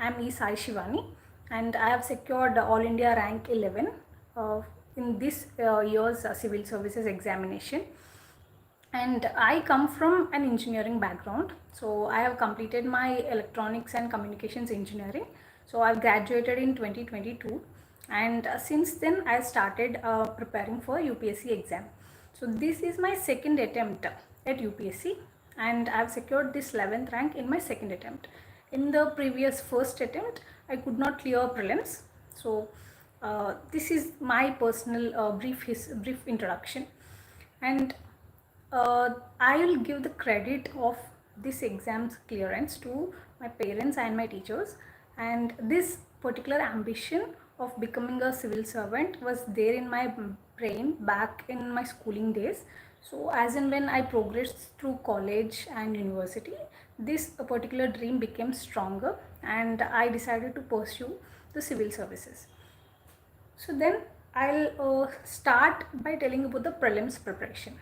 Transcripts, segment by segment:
I'm E. Sai Shivani, and I have secured All India rank 11 in this year's civil services examination. And I come from an engineering background, so I have completed my electronics and communications engineering. So I've graduated in 2022, and since then I started preparing for UPSC exam. So this is my second attempt at UPSC, and I've secured this 11th rank in my second attempt. In the previous first attempt, I could not clear prelims. So this is my personal brief introduction, and I will give the credit of this exam's clearance to my parents and my teachers. And this particular ambition of becoming a civil servant was there in my brain back in my schooling days. So as and when I progressed through college and university, this particular dream became stronger, and I decided to pursue the civil services. So then I'll start by telling about the prelims preparation.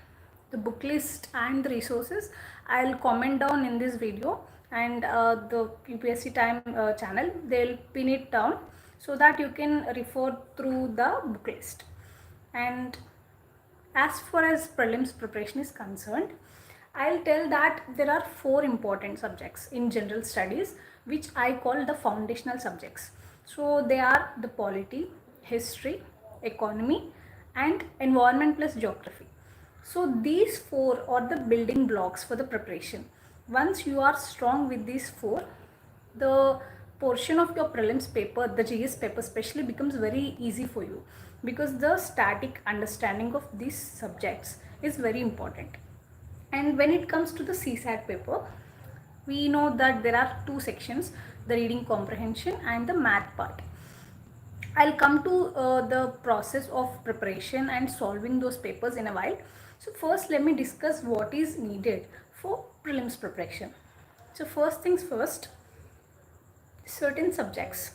The book list and the resources I'll comment down in this video, and the UPSCTIME channel, they'll pin it down so that you can refer through the book list. And as far as prelims preparation is concerned, I'll tell that there are 4 important subjects in general studies which I call the foundational subjects. So they are the polity, history, economy, and environment plus geography. So these 4 are the building blocks for the preparation. Once you are strong with these 4, the portion of your prelims paper, the GS paper especially, becomes very easy for you, because the static understanding of these subjects is very important. And when it comes to the CSAT paper, we know that there are 2 sections, the reading comprehension and the math part. I'll come to the process of preparation and solving those papers in a while. So first, let me discuss what is needed for prelims preparation. So first things first, certain subjects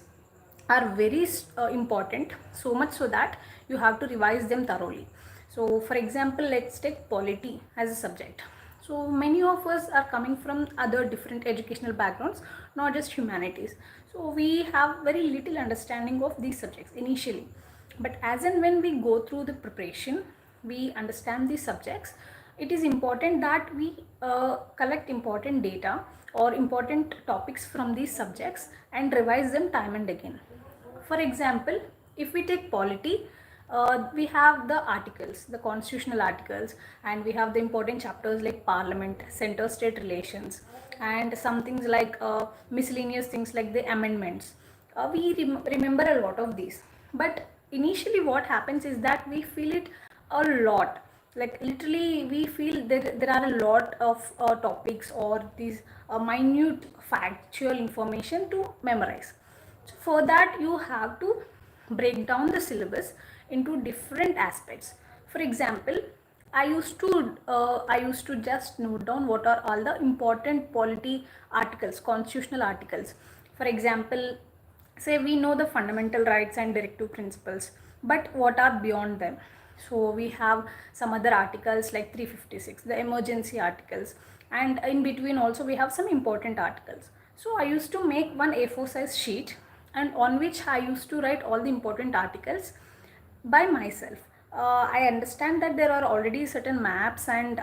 are very important, so much so that you have to revise them thoroughly. So for example, let's take polity as a subject. So many of us are coming from other different educational backgrounds, not just humanities. So we have very little understanding of these subjects initially. But as and when we go through the preparation, we understand these subjects. It is important that we collect important data or important topics from these subjects and revise them time and again. For example, if we take polity, we have the articles, the constitutional articles, and we have the important chapters like parliament, center-state relations, and some things like miscellaneous things like the amendments. We remember a lot of these, but initially what happens is that we feel it a lot, like literally we feel there are a lot of topics or these minute factual information to memorize. So for that, you have to break down the syllabus into different aspects. For example, I used to just note down what are all the important polity articles, constitutional articles. For example, say we know the fundamental rights and directive principles, but what are beyond them? So we have some other articles like 356, the emergency articles, and in between also we have some important articles. So I used to make one A4 size sheet, and on which I used to write all the important articles by myself. I understand that there are already certain maps and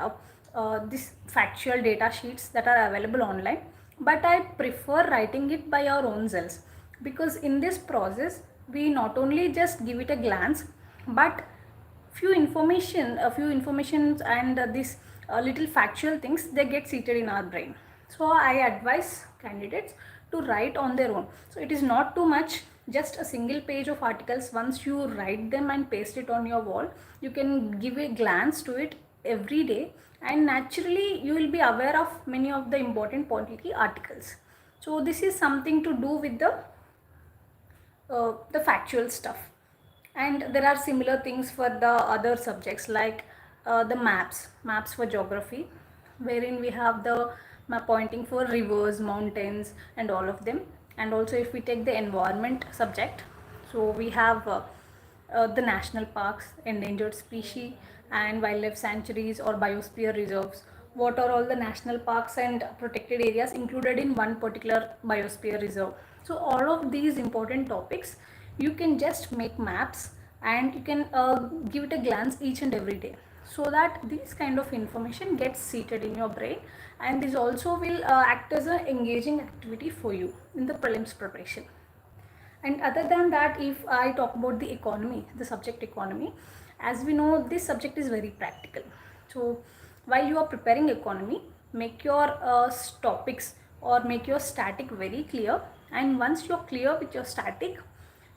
this factual data sheets that are available online, but I prefer writing it by our own selves, because in this process we not only just give it a glance, but a few informations and these little factual things, they get seated in our brain. So I advise candidates to write on their own. So it is not too much, just a single page of articles. Once you write them and paste it on your wall, you can give a glance to it every day, and naturally you will be aware of many of the important polity articles. So this is something to do with the factual stuff. And there are similar things for the other subjects like the maps for geography, wherein we have the map pointing for rivers, mountains, and all of them. And also if we take the environment subject, so we have the national parks, endangered species, and wildlife sanctuaries or biosphere reserves. What are all the national parks and protected areas included in one particular biosphere reserve? So all of these important topics, you can just make maps and you can give it a glance each and every day, so that this kind of information gets seated in your brain, and this also will act as an engaging activity for you in the prelims preparation. And other than that, if I talk about the economy, the subject economy, as we know, this subject is very practical. So while you are preparing economy, make your topics or make your static very clear. And once you're clear with your static,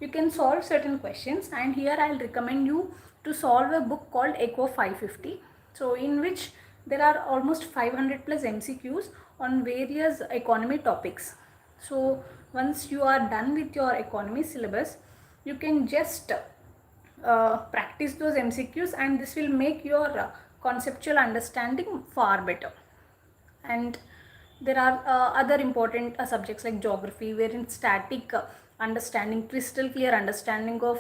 you can solve certain questions. And here I'll recommend you to solve a book called Eco 550. So in which there are almost 500 plus MCQs on various economy topics. So once you are done with your economy syllabus, you can just practice those MCQs, and this will make your conceptual understanding far better. And there are other important subjects like geography, wherein static understanding, crystal clear understanding of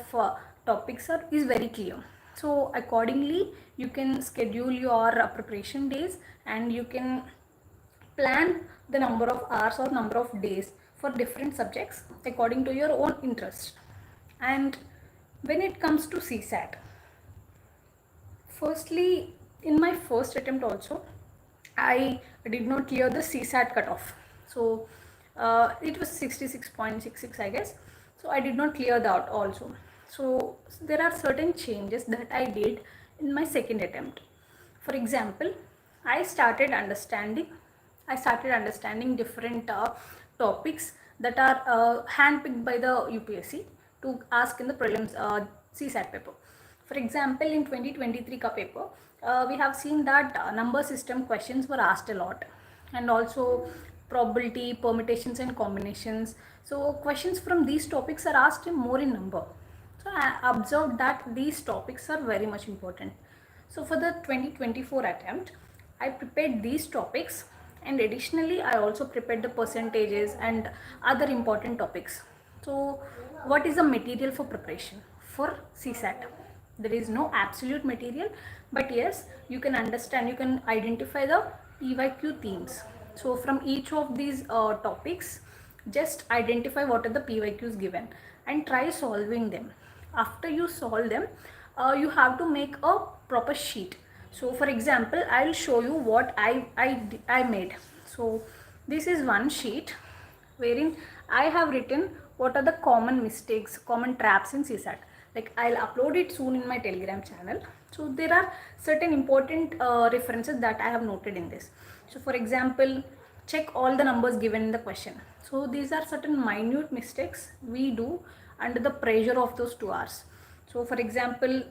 topics is very clear. So accordingly, you can schedule your preparation days, and you can plan the number of hours or number of days for different subjects according to your own interest. And when it comes to CSAT, firstly, in my first attempt also, I did not clear the CSAT cutoff. So it was 66.66, I guess. So I did not clear that also. So there are certain changes that I did in my second attempt. For example, I started understanding different topics that are handpicked by the UPSC to ask in the prelims CSAT paper. For example, in 2023 ka paper, we have seen that number system questions were asked a lot, and also probability, permutations and combinations. So questions from these topics are asked more in number. So I observed that these topics are very much important. So for the 2024 attempt, I prepared these topics, and additionally I also prepared the percentages and other important topics. So what is the material for preparation for CSAT? There is no absolute material, but yes, you can understand, you can identify the PYQ themes. So from each of these topics, just identify what are the PYQs given and try solving them. After you solve them, you have to make a proper sheet. So for example, I'll show you what I made. So this is one sheet wherein I have written what are the common mistakes, common traps in CSAT. Like, I'll upload it soon in my Telegram channel. So there are certain important references that I have noted in this. So for example, check all the numbers given in the question. So these are certain minute mistakes we do under the pressure of those 2 hours. So for example,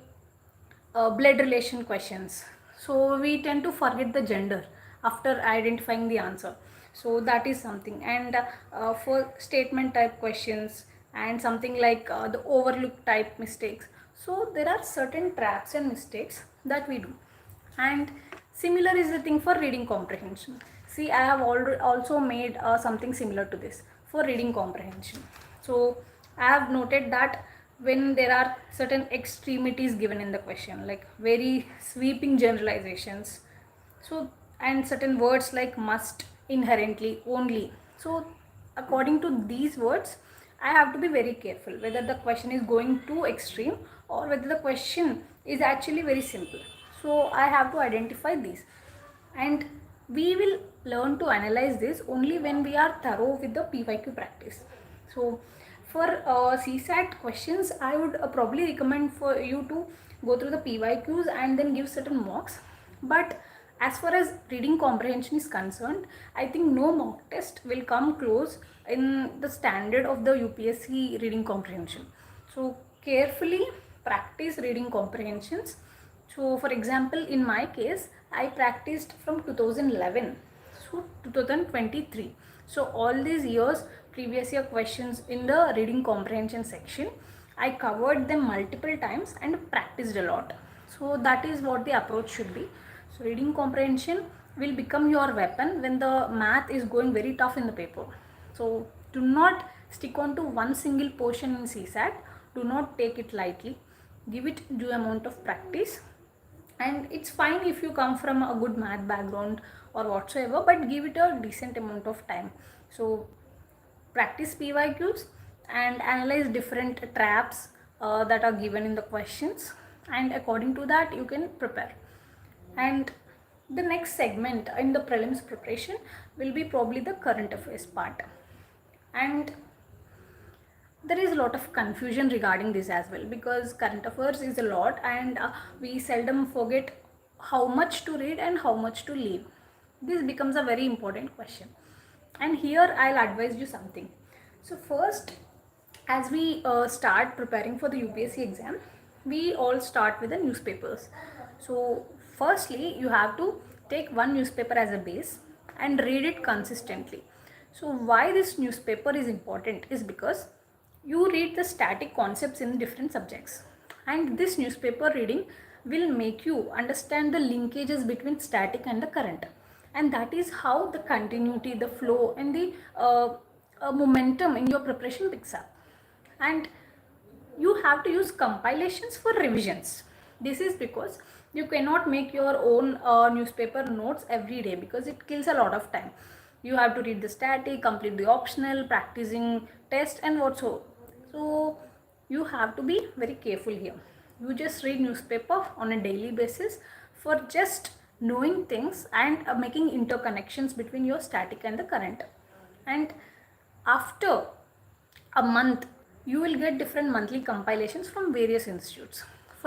blood relation questions. So we tend to forget the gender after identifying the answer. So that is something. And for statement type questions and something like the overlook type mistakes. So there are certain traps and mistakes that we do. And similar is the thing for reading comprehension. See, I have also made something similar to this for reading comprehension. So I have noted that when there are certain extremities given in the question, like very sweeping generalizations, so, and certain words like must, inherently, only. So according to these words, I have to be very careful whether the question is going too extreme or whether the question is actually very simple. So I have to identify these, and we will learn to analyze this only when we are thorough with the PYQ practice. So for CSAT questions, I would probably recommend for you to go through the PYQs and then give certain mocks. But as far as reading comprehension is concerned, I think no mock test will come close in the standard of the UPSC reading comprehension. So carefully practice reading comprehensions. So for example, in my case, I practiced from 2011 to 2023. So all these years, previous year questions in the reading comprehension section, I covered them multiple times and practiced a lot. So that is what the approach should be. So reading comprehension will become your weapon when the math is going very tough in the paper. So do not stick on to one single portion in CSAT. Do not take it lightly. Give it due amount of practice. And it's fine if you come from a good math background or whatsoever, but give it a decent amount of time. So practice PYQs and analyze different traps that are given in the questions, and according to that you can prepare. And the next segment in the prelims preparation will be probably the current affairs part, and there is a lot of confusion regarding this as well, because current affairs is a lot, and we seldom forget how much to read and how much to leave. This becomes a very important question, and here I'll advise you something. So first, as we start preparing for the UPSC exam, we all start with the newspapers. So firstly, you have to take one newspaper as a base and read it consistently. So why this newspaper is important is because you read the static concepts in different subjects, and this newspaper reading will make you understand the linkages between static and the current, and that is how the continuity, the flow, and the momentum in your preparation picks up. And you have to use compilations for revisions. This is because you cannot make your own newspaper notes every day, because it kills a lot of time. You have to read the static, complete the optional, practicing test, and whatso. So you have to be very careful here. You just read newspaper on a daily basis for just knowing things and making interconnections between your static and the current. And after a month, you will get different monthly compilations from various institutes.